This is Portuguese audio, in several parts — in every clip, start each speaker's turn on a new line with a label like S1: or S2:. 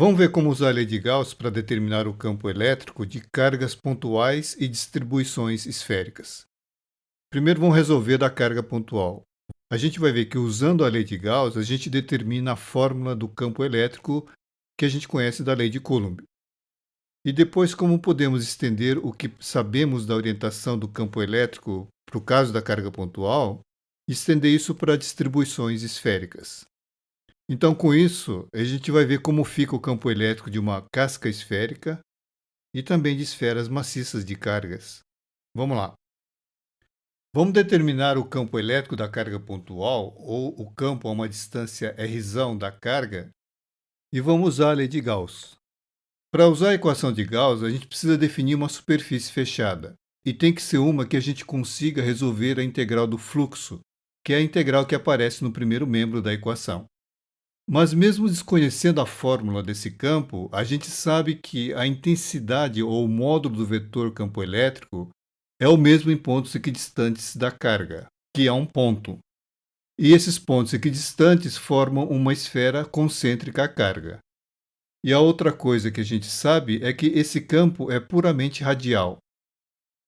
S1: Vamos ver como usar a lei de Gauss para determinar o campo elétrico de cargas pontuais e distribuições esféricas. Primeiro vamos resolver da carga pontual. A gente vai ver que usando a lei de Gauss, a gente determina a fórmula do campo elétrico que a gente conhece da lei de Coulomb. E depois, como podemos estender o que sabemos da orientação do campo elétrico para o caso da carga pontual, estender isso para distribuições esféricas. Então, com isso, a gente vai ver como fica o campo elétrico de uma casca esférica e também de esferas maciças de cargas. Vamos lá. Vamos determinar o campo elétrico da carga pontual, ou o campo a uma distância r da carga, e vamos usar a lei de Gauss. Para usar a equação de Gauss, a gente precisa definir uma superfície fechada, e tem que ser uma que a gente consiga resolver a integral do fluxo, que é a integral que aparece no primeiro membro da equação. Mas mesmo desconhecendo a fórmula desse campo, a gente sabe que a intensidade ou o módulo do vetor campo elétrico é o mesmo em pontos equidistantes da carga, que é um ponto. E esses pontos equidistantes formam uma esfera concêntrica à carga. E a outra coisa que a gente sabe é que esse campo é puramente radial.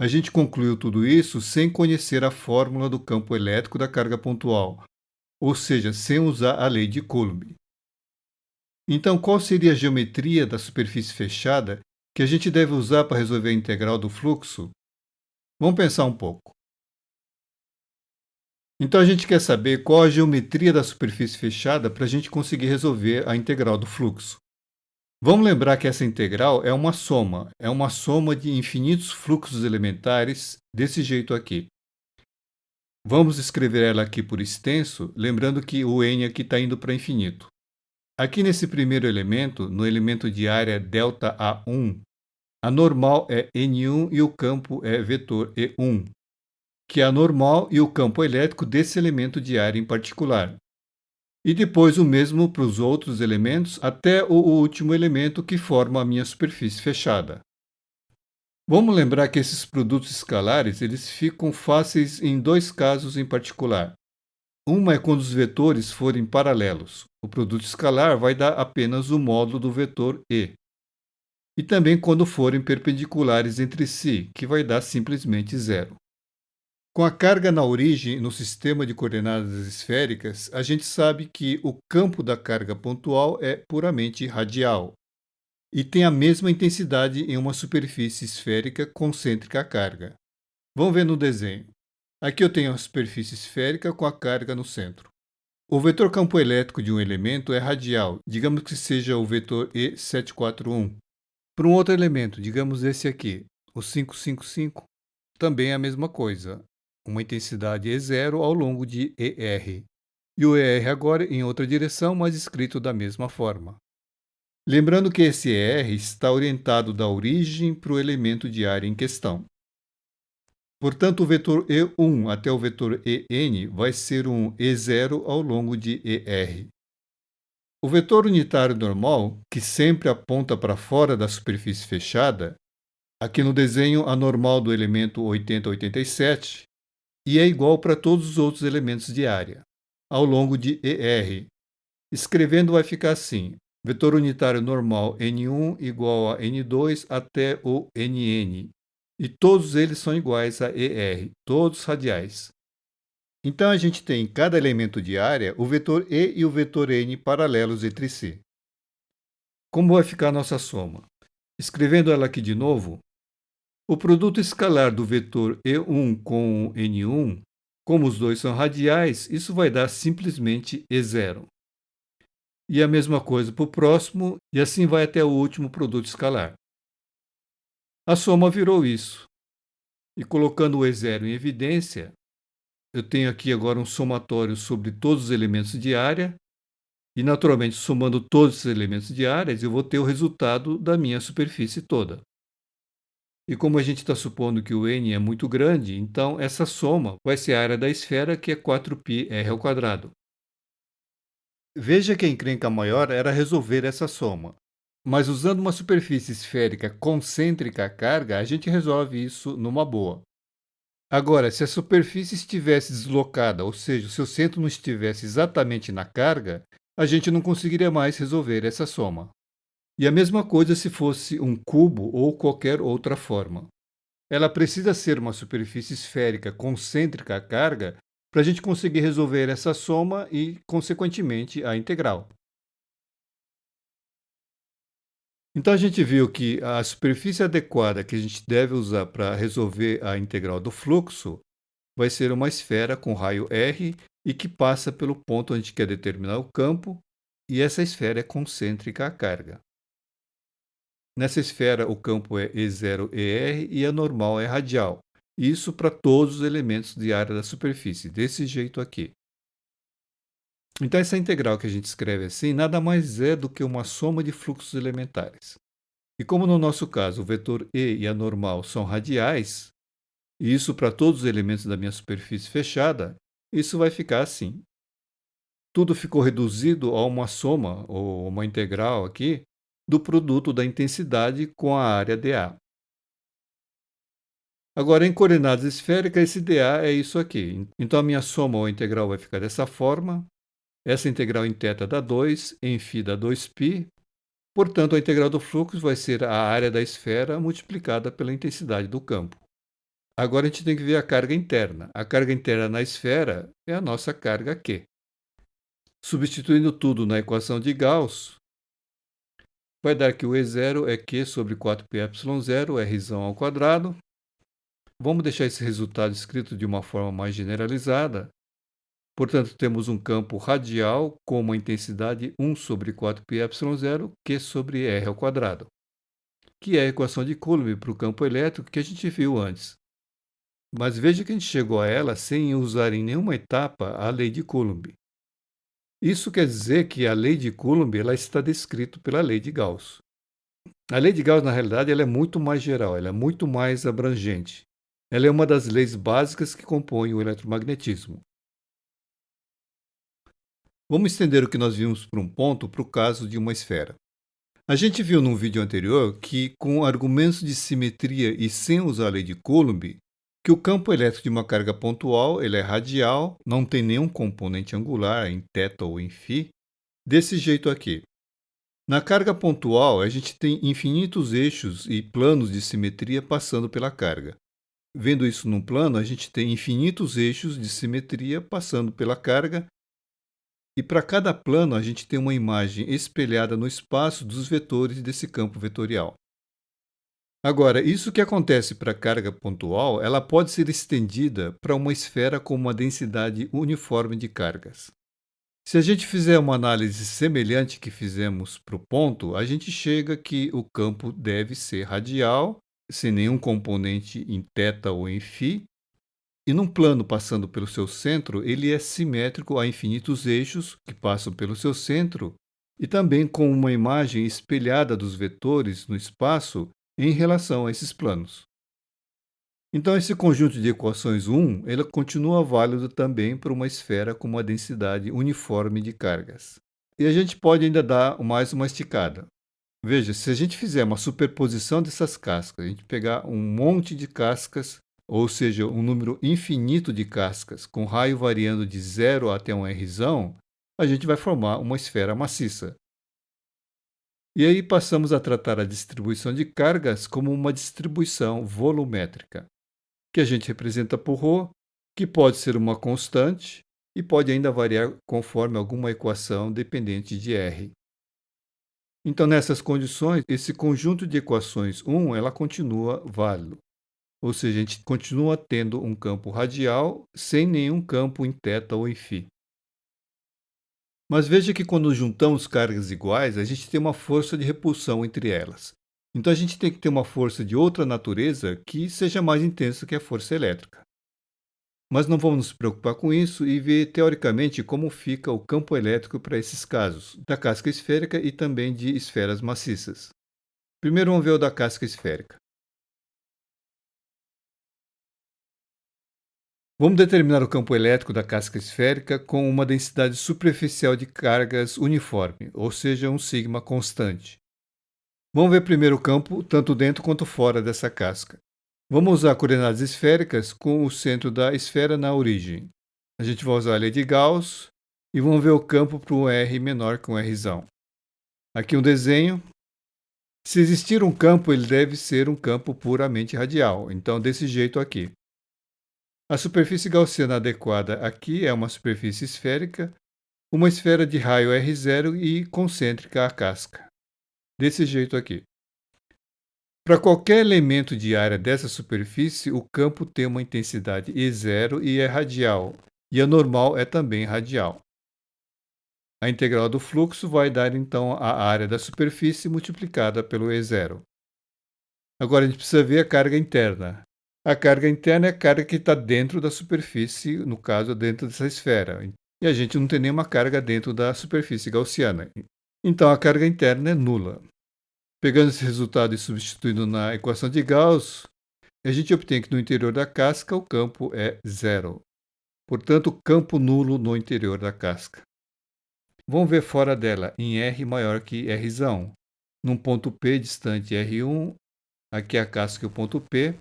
S1: A gente concluiu tudo isso sem conhecer a fórmula do campo elétrico da carga pontual, ou seja, sem usar a lei de Coulomb. Então, qual seria a geometria da superfície fechada que a gente deve usar para resolver a integral do fluxo? Vamos pensar um pouco. Então, a gente quer saber qual a geometria da superfície fechada para a gente conseguir resolver a integral do fluxo. Vamos lembrar que essa integral é uma soma de infinitos fluxos elementares desse jeito aqui. Vamos escrever ela aqui por extenso, lembrando que o n aqui está indo para infinito. Aqui nesse primeiro elemento, no elemento de área ΔA1, a normal é N1 e o campo é vetor E1, que é a normal e o campo elétrico desse elemento de área em particular. E depois o mesmo para os outros elementos até o último elemento que forma a minha superfície fechada. Vamos lembrar que esses produtos escalares eles ficam fáceis em dois casos em particular. Uma é quando os vetores forem paralelos. O produto escalar vai dar apenas o módulo do vetor E. E também quando forem perpendiculares entre si, que vai dar simplesmente zero. Com a carga na origem no sistema de coordenadas esféricas, a gente sabe que o campo da carga pontual é puramente radial e tem a mesma intensidade em uma superfície esférica concêntrica à carga. Vamos ver no desenho. Aqui eu tenho a superfície esférica com a carga no centro. O vetor campo elétrico de um elemento é radial, digamos que seja o vetor E741. Para um outro elemento, digamos esse aqui, o 555, também é a mesma coisa, uma intensidade E0 ao longo de ER. E o ER agora em outra direção, mas escrito da mesma forma. Lembrando que esse ER está orientado da origem para o elemento de área em questão. Portanto, o vetor E1 até o vetor EN vai ser um E0 ao longo de ER. O vetor unitário normal, que sempre aponta para fora da superfície fechada, aqui no desenho a normal do elemento 8087, e é igual para todos os outros elementos de área, ao longo de ER. Escrevendo vai ficar assim: vetor unitário normal N1 igual a N2 até o NN. E todos eles são iguais a ER, todos radiais. Então, a gente tem em cada elemento de área o vetor E e o vetor N paralelos entre si. Como vai ficar a nossa soma? Escrevendo ela aqui de novo, o produto escalar do vetor E1 com o N1, como os dois são radiais, isso vai dar simplesmente E0. E a mesma coisa para o próximo, e assim vai até o último produto escalar. A soma virou isso. E colocando o E0 em evidência, eu tenho aqui agora um somatório sobre todos os elementos de área, e naturalmente, somando todos os elementos de áreas, eu vou ter o resultado da minha superfície toda. E como a gente está supondo que o n é muito grande, então essa soma vai ser a área da esfera, que é 4πr². Veja que a encrenca maior era resolver essa soma. Mas usando uma superfície esférica concêntrica à carga, a gente resolve isso numa boa. Agora, se a superfície estivesse deslocada, ou seja, se o centro não estivesse exatamente na carga, a gente não conseguiria mais resolver essa soma. E a mesma coisa se fosse um cubo ou qualquer outra forma. Ela precisa ser uma superfície esférica concêntrica à carga para a gente conseguir resolver essa soma e, consequentemente, a integral. Então a gente viu que a superfície adequada que a gente deve usar para resolver a integral do fluxo vai ser uma esfera com raio R e que passa pelo ponto onde a gente quer determinar o campo, e essa esfera é concêntrica à carga. Nessa esfera, o campo é E0ER e a normal é radial. Isso para todos os elementos de área da superfície, desse jeito aqui. Então, essa integral que a gente escreve assim nada mais é do que uma soma de fluxos elementares. E como no nosso caso o vetor E e a normal são radiais, e isso para todos os elementos da minha superfície fechada, isso vai ficar assim. Tudo ficou reduzido a uma soma, ou uma integral aqui, do produto da intensidade com a área dA. Agora, em coordenadas esféricas, esse dA é isso aqui. Então, a minha soma ou integral vai ficar dessa forma. Essa integral em θ dá 2, em φ dá 2π. Portanto, a integral do fluxo vai ser a área da esfera multiplicada pela intensidade do campo. Agora, a gente tem que ver a carga interna. A carga interna na esfera é a nossa carga Q. Substituindo tudo na equação de Gauss, vai dar que o E0 é Q sobre 4πε0, R ao quadrado. Vamos deixar esse resultado escrito de uma forma mais generalizada. Portanto, temos um campo radial com uma intensidade 1 sobre 4πε0, Q sobre R ao quadrado, que é a equação de Coulomb para o campo elétrico que a gente viu antes. Mas veja que a gente chegou a ela sem usar em nenhuma etapa a lei de Coulomb. Isso quer dizer que a lei de Coulomb ela está descrita pela lei de Gauss. A lei de Gauss, na realidade, ela é muito mais geral, ela é muito mais abrangente. Ela é uma das leis básicas que compõem o eletromagnetismo. Vamos estender o que nós vimos por um ponto para o caso de uma esfera. A gente viu num vídeo anterior que, com argumentos de simetria e sem usar a lei de Coulomb, que o campo elétrico de uma carga pontual ele é radial, não tem nenhum componente angular em θ ou em φ, desse jeito aqui. Na carga pontual, a gente tem infinitos eixos e planos de simetria passando pela carga. Vendo isso num plano, a gente tem infinitos eixos de simetria passando pela carga, e para cada plano a gente tem uma imagem espelhada no espaço dos vetores desse campo vetorial. Agora, isso que acontece para a carga pontual, ela pode ser estendida para uma esfera com uma densidade uniforme de cargas. Se a gente fizer uma análise semelhante que fizemos para o ponto, a gente chega que o campo deve ser radial, sem nenhum componente em θ ou em φ, e num plano passando pelo seu centro, ele é simétrico a infinitos eixos que passam pelo seu centro e também com uma imagem espelhada dos vetores no espaço em relação a esses planos. Então, esse conjunto de equações 1, ele continua válido também para uma esfera com uma densidade uniforme de cargas. E a gente pode ainda dar mais uma esticada. Veja, se a gente fizer uma superposição dessas cascas, a gente pegar um monte de cascas, ou seja, um número infinito de cascas, com raio variando de 0 até um Rzão, a gente vai formar uma esfera maciça. E aí passamos a tratar a distribuição de cargas como uma distribuição volumétrica, que a gente representa por ρ, que pode ser uma constante e pode ainda variar conforme alguma equação dependente de R. Então, nessas condições, esse conjunto de equações 1 ela continua válido. Ou seja, a gente continua tendo um campo radial sem nenhum campo em θ ou em φ. Mas veja que quando juntamos cargas iguais, a gente tem uma força de repulsão entre elas. Então a gente tem que ter uma força de outra natureza que seja mais intensa que a força elétrica. Mas não vamos nos preocupar com isso e ver teoricamente como fica o campo elétrico para esses casos, da casca esférica e também de esferas maciças. Primeiro vamos ver o da casca esférica. Vamos determinar o campo elétrico da casca esférica com uma densidade superficial de cargas uniforme, ou seja, um sigma constante. Vamos ver primeiro o campo tanto dentro quanto fora dessa casca. Vamos usar coordenadas esféricas com o centro da esfera na origem. A gente vai usar a lei de Gauss e vamos ver o campo para um R menor que um Rzão. Aqui um desenho. Se existir um campo, ele deve ser um campo puramente radial. Então, desse jeito aqui. A superfície gaussiana adequada aqui é uma superfície esférica, uma esfera de raio R0 e concêntrica à casca. Desse jeito aqui. Para qualquer elemento de área dessa superfície, o campo tem uma intensidade E0 e é radial, e a normal é também radial. A integral do fluxo vai dar então a área da superfície multiplicada pelo E0. Agora a gente precisa ver a carga interna. A carga interna é a carga que está dentro da superfície, no caso, dentro dessa esfera. E a gente não tem nenhuma carga dentro da superfície gaussiana. Então a carga interna é nula. Pegando esse resultado e substituindo na equação de Gauss, a gente obtém que no interior da casca o campo é zero. Portanto, campo nulo no interior da casca. Vamos ver fora dela, em R maior que R. Num ponto P distante R1, aqui a casca e o ponto P.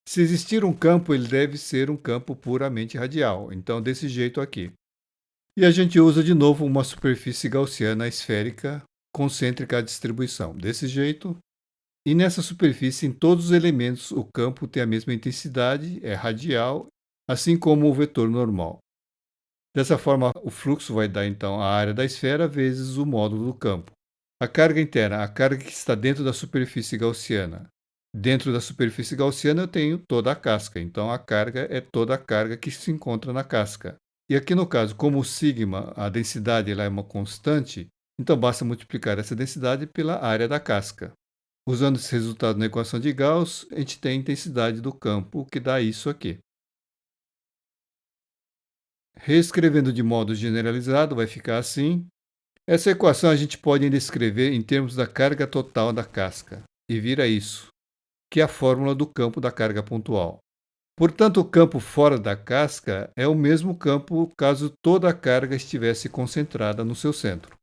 S1: Se existir um campo, ele deve ser um campo puramente radial. Então, desse jeito aqui. E a gente usa de novo uma superfície gaussiana esférica concêntrica à distribuição. Desse jeito. E nessa superfície, em todos os elementos, o campo tem a mesma intensidade, é radial, assim como o vetor normal. Dessa forma, o fluxo vai dar então a área da esfera vezes o módulo do campo. A carga interna, a carga que está dentro da superfície gaussiana. Dentro da superfície gaussiana eu tenho toda a casca, então a carga é toda a carga que se encontra na casca. E aqui no caso, como o sigma, a densidade ela é uma constante, então basta multiplicar essa densidade pela área da casca. Usando esse resultado na equação de Gauss, a gente tem a intensidade do campo, que dá isso aqui. Reescrevendo de modo generalizado, vai ficar assim. Essa equação a gente pode ainda escrever em termos da carga total da casca, e vira isso, que é a fórmula do campo da carga pontual. Portanto, o campo fora da casca é o mesmo campo caso toda a carga estivesse concentrada no seu centro.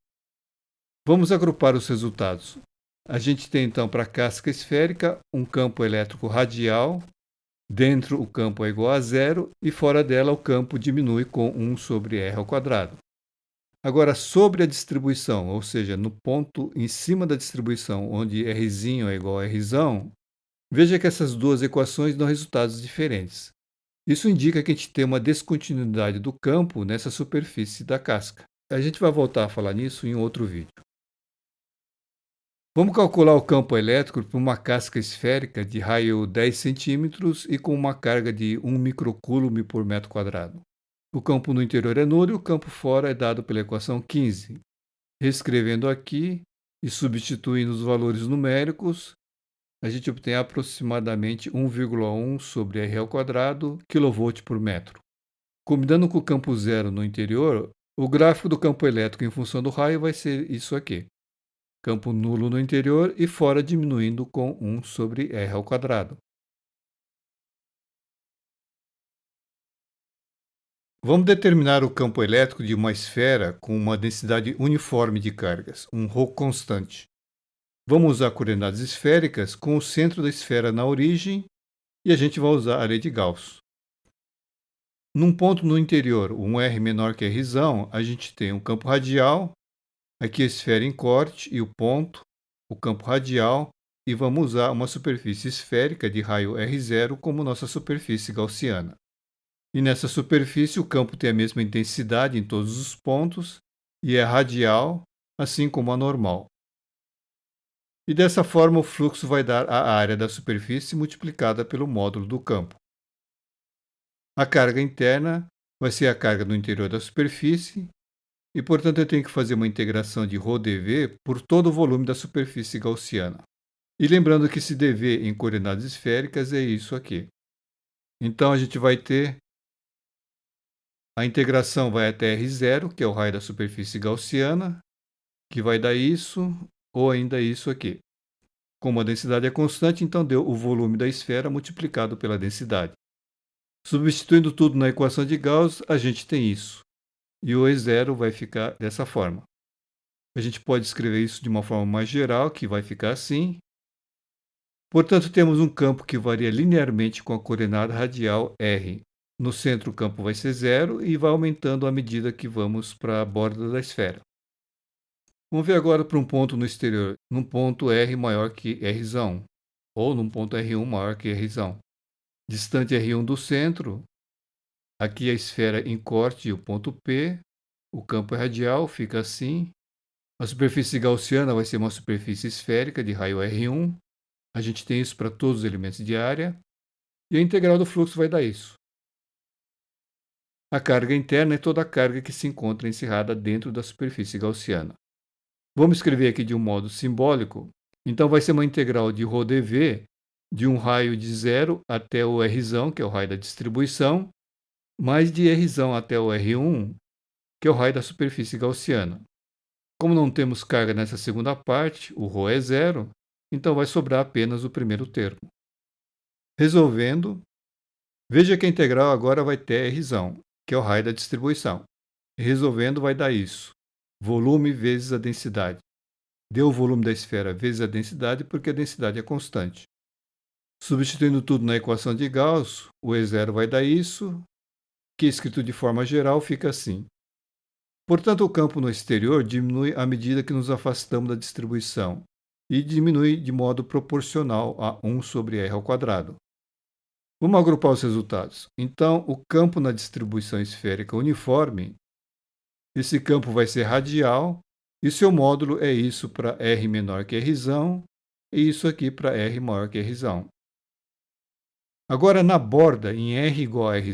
S1: Vamos agrupar os resultados. A gente tem então para a casca esférica um campo elétrico radial. Dentro o campo é igual a zero e fora dela o campo diminui com 1 sobre r ao quadrado. Agora, sobre a distribuição, ou seja, no ponto em cima da distribuição, onde r é igual a r, veja que essas duas equações dão resultados diferentes. Isso indica que a gente tem uma descontinuidade do campo nessa superfície da casca. A gente vai voltar a falar nisso em outro vídeo. Vamos calcular o campo elétrico para uma casca esférica de raio 10 centímetros e com uma carga de 1 microcoulomb por metro quadrado. O campo no interior é nulo e o campo fora é dado pela equação 15. Reescrevendo aqui e substituindo os valores numéricos, a gente obtém aproximadamente 1,1 sobre r ao quadrado kV por metro. Combinando com o campo zero no interior, o gráfico do campo elétrico em função do raio vai ser isso aqui. Campo nulo no interior e fora diminuindo com 1 sobre r ao quadrado. Vamos determinar o campo elétrico de uma esfera com uma densidade uniforme de cargas, um ρ constante. Vamos usar coordenadas esféricas com o centro da esfera na origem e a gente vai usar a lei de Gauss. Num ponto no interior, um r menor que r, a gente tem um campo radial. Aqui a esfera em corte e o ponto, o campo radial, e vamos usar uma superfície esférica de raio R0 como nossa superfície gaussiana. E nessa superfície o campo tem a mesma intensidade em todos os pontos e é radial, assim como a normal. E dessa forma o fluxo vai dar a área da superfície multiplicada pelo módulo do campo. A carga interna vai ser a carga no interior da superfície, e, portanto, eu tenho que fazer uma integração de ρdV por todo o volume da superfície gaussiana. E lembrando que esse dV em coordenadas esféricas é isso aqui. Então, a gente vai ter a integração vai até R0, que é o raio da superfície gaussiana, que vai dar isso, ou ainda isso aqui. Como a densidade é constante, então deu o volume da esfera multiplicado pela densidade. Substituindo tudo na equação de Gauss, a gente tem isso. E o E0 vai ficar dessa forma. A gente pode escrever isso de uma forma mais geral, que vai ficar assim. Portanto, temos um campo que varia linearmente com a coordenada radial r. No centro, o campo vai ser zero e vai aumentando à medida que vamos para a borda da esfera. Vamos ver agora para um ponto no exterior, num ponto R maior que R, ou num ponto R1 maior que R. Distante R1 do centro, aqui a esfera em corte e o ponto P, o campo é radial, fica assim. A superfície gaussiana vai ser uma superfície esférica de raio R1. A gente tem isso para todos os elementos de área. E a integral do fluxo vai dar isso. A carga interna é toda a carga que se encontra encerrada dentro da superfície gaussiana. Vamos escrever aqui de um modo simbólico. Então vai ser uma integral de ρdV de um raio de 0 até o R, que é o raio da distribuição, mais de R até o R1, que é o raio da superfície gaussiana. Como não temos carga nessa segunda parte, o ρ é zero, então vai sobrar apenas o primeiro termo. Resolvendo, veja que a integral agora vai ter R, que é o raio da distribuição. E resolvendo vai dar isso, volume vezes a densidade. Deu o volume da esfera vezes a densidade porque a densidade é constante. Substituindo tudo na equação de Gauss, o E0 vai dar isso, que escrito de forma geral fica assim. Portanto, o campo no exterior diminui à medida que nos afastamos da distribuição e diminui de modo proporcional a 1 sobre r ao quadrado. Vamos agrupar os resultados. Então, o campo na distribuição esférica uniforme, esse campo vai ser radial e seu módulo é isso para r menor que r e isso aqui para r maior que r. Agora, na borda, em r igual a r,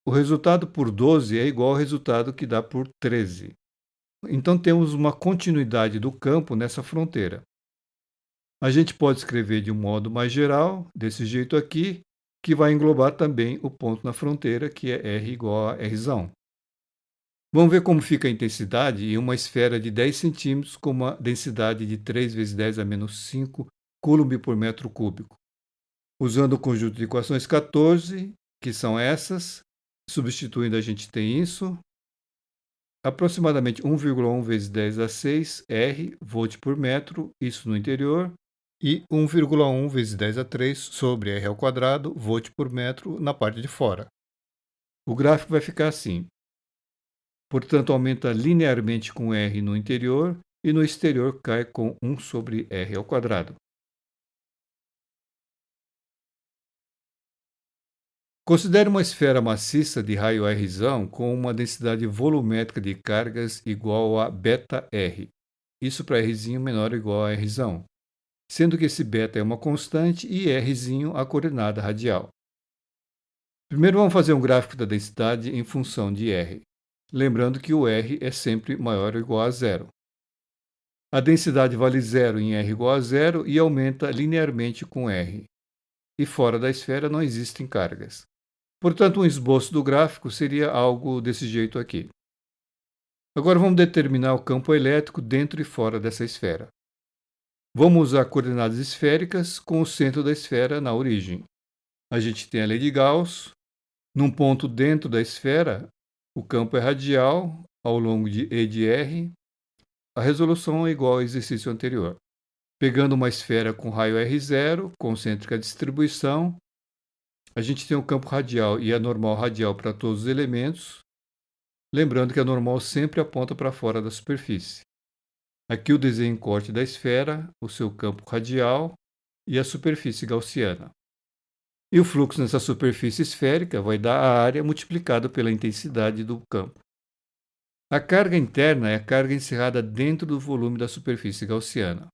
S1: o resultado por 12 é igual ao resultado que dá por 13. Então, temos uma continuidade do campo nessa fronteira. A gente pode escrever de um modo mais geral, desse jeito aqui, que vai englobar também o ponto na fronteira, que é R igual a R. Vamos ver como fica a intensidade em uma esfera de 10 centímetros com uma densidade de 3 vezes 10 a menos 5 coulomb por metro cúbico. Usando o conjunto de equações 14, que são essas, substituindo a gente tem isso, aproximadamente 1,1 vezes 10 a 6 R volt por metro, isso no interior, e 1,1 vezes 10 a 3 sobre R ao quadrado, volt por metro, na parte de fora. O gráfico vai ficar assim. Portanto, aumenta linearmente com R no interior e no exterior cai com 1 sobre R ao quadrado. Considere uma esfera maciça de raio R com uma densidade volumétrica de cargas igual a βr. Isso para R menor ou igual a R, sendo que esse beta é uma constante e R a coordenada radial. Primeiro vamos fazer um gráfico da densidade em função de R. Lembrando que o R é sempre maior ou igual a zero. A densidade vale zero em R igual a zero e aumenta linearmente com R. E fora da esfera não existem cargas. Portanto, um esboço do gráfico seria algo desse jeito aqui. Agora vamos determinar o campo elétrico dentro e fora dessa esfera. Vamos usar coordenadas esféricas com o centro da esfera na origem. A gente tem a lei de Gauss. Num ponto dentro da esfera, o campo é radial ao longo de E de R. A resolução é igual ao exercício anterior. Pegando uma esfera com raio R0, concêntrica distribuição, a gente tem o campo radial e a normal radial para todos os elementos, lembrando que a normal sempre aponta para fora da superfície. Aqui o desenho em corte da esfera, o seu campo radial e a superfície gaussiana. E o fluxo nessa superfície esférica vai dar a área multiplicada pela intensidade do campo. A carga interna é a carga encerrada dentro do volume da superfície gaussiana.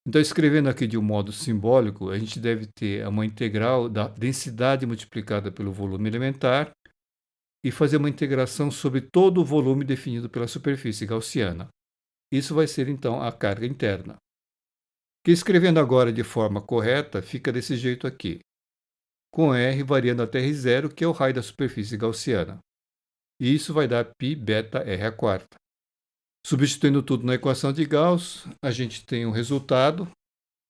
S1: Então, escrevendo aqui de um modo simbólico, a gente deve ter uma integral da densidade multiplicada pelo volume elementar e fazer uma integração sobre todo o volume definido pela superfície gaussiana. Isso vai ser, então, a carga interna. Que escrevendo agora de forma correta, fica desse jeito aqui, com R variando até R0, que é o raio da superfície gaussiana. E isso vai dar π beta R à quarta. Substituindo tudo na equação de Gauss, a gente tem um resultado,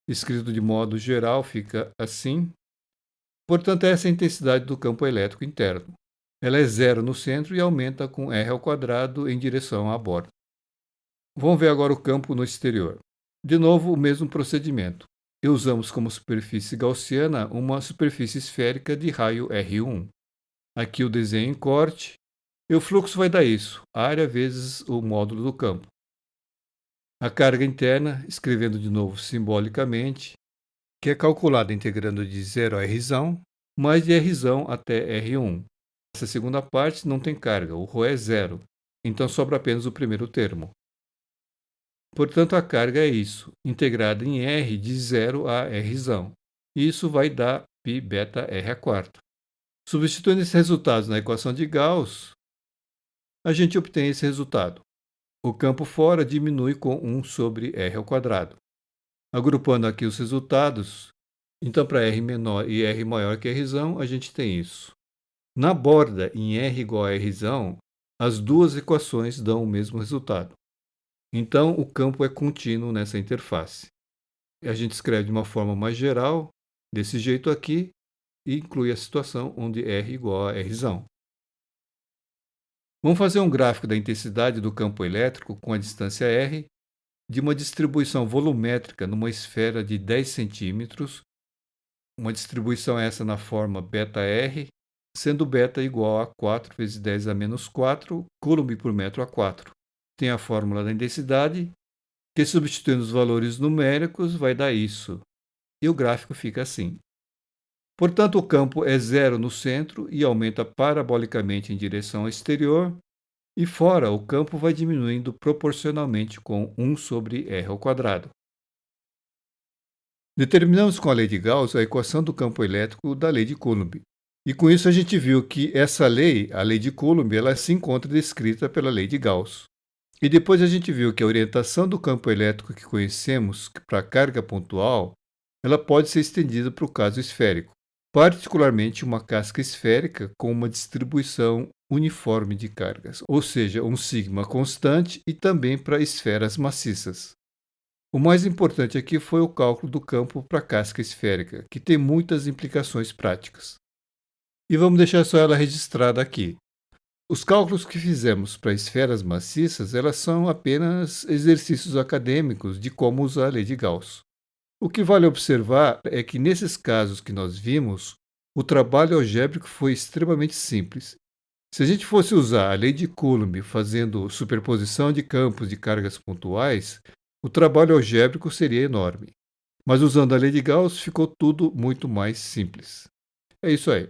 S1: escrito de modo geral, fica assim. Portanto, essa é a intensidade do campo elétrico interno. Ela é zero no centro e aumenta com R ao quadrado em direção à borda. Vamos ver agora o campo no exterior. De novo, o mesmo procedimento. E usamos como superfície gaussiana uma superfície esférica de raio R1. Aqui o desenho em corte. E o fluxo vai dar isso, área vezes o módulo do campo. A carga interna, escrevendo de novo simbolicamente, que é calculada integrando de 0 a R, mais de R até R1. Essa segunda parte não tem carga, o ρ é zero, então sobra apenas o primeiro termo. Portanto, a carga é isso, integrada em R de 0 a R. Isso vai dar π beta R a quarta. Substituindo esses resultados na equação de Gauss, a gente obtém esse resultado. O campo fora diminui com 1 sobre R ao quadrado. Agrupando aqui os resultados, então para R menor e R maior que R, a gente tem isso. Na borda, em R igual a R, as duas equações dão o mesmo resultado. Então, o campo é contínuo nessa interface. A gente escreve de uma forma mais geral, desse jeito aqui, e inclui a situação onde R igual a R. Vamos fazer um gráfico da intensidade do campo elétrico com a distância R, de uma distribuição volumétrica numa esfera de 10 centímetros, uma distribuição essa na forma βr, sendo beta igual a 4 vezes 10 a menos 4 coulomb por metro a 4. Tem a fórmula da intensidade, que substituindo os valores numéricos vai dar isso. E o gráfico fica assim. Portanto, o campo é zero no centro e aumenta parabolicamente em direção ao exterior, e fora o campo vai diminuindo proporcionalmente com 1 sobre r ao quadrado. Determinamos com a lei de Gauss a equação do campo elétrico da lei de Coulomb. E com isso a gente viu que essa lei, a lei de Coulomb, ela se encontra descrita pela lei de Gauss. E depois a gente viu que a orientação do campo elétrico que conhecemos para a carga pontual, ela pode ser estendida para o caso esférico, particularmente uma casca esférica com uma distribuição uniforme de cargas, ou seja, um sigma constante, e também para esferas maciças. O mais importante aqui foi o cálculo do campo para a casca esférica, que tem muitas implicações práticas. E vamos deixar só ela registrada aqui. Os cálculos que fizemos para esferas maciças, elas são apenas exercícios acadêmicos de como usar a lei de Gauss. O que vale observar é que nesses casos que nós vimos, o trabalho algébrico foi extremamente simples. Se a gente fosse usar a lei de Coulomb fazendo superposição de campos de cargas pontuais, o trabalho algébrico seria enorme. Mas usando a lei de Gauss ficou tudo muito mais simples. É isso aí.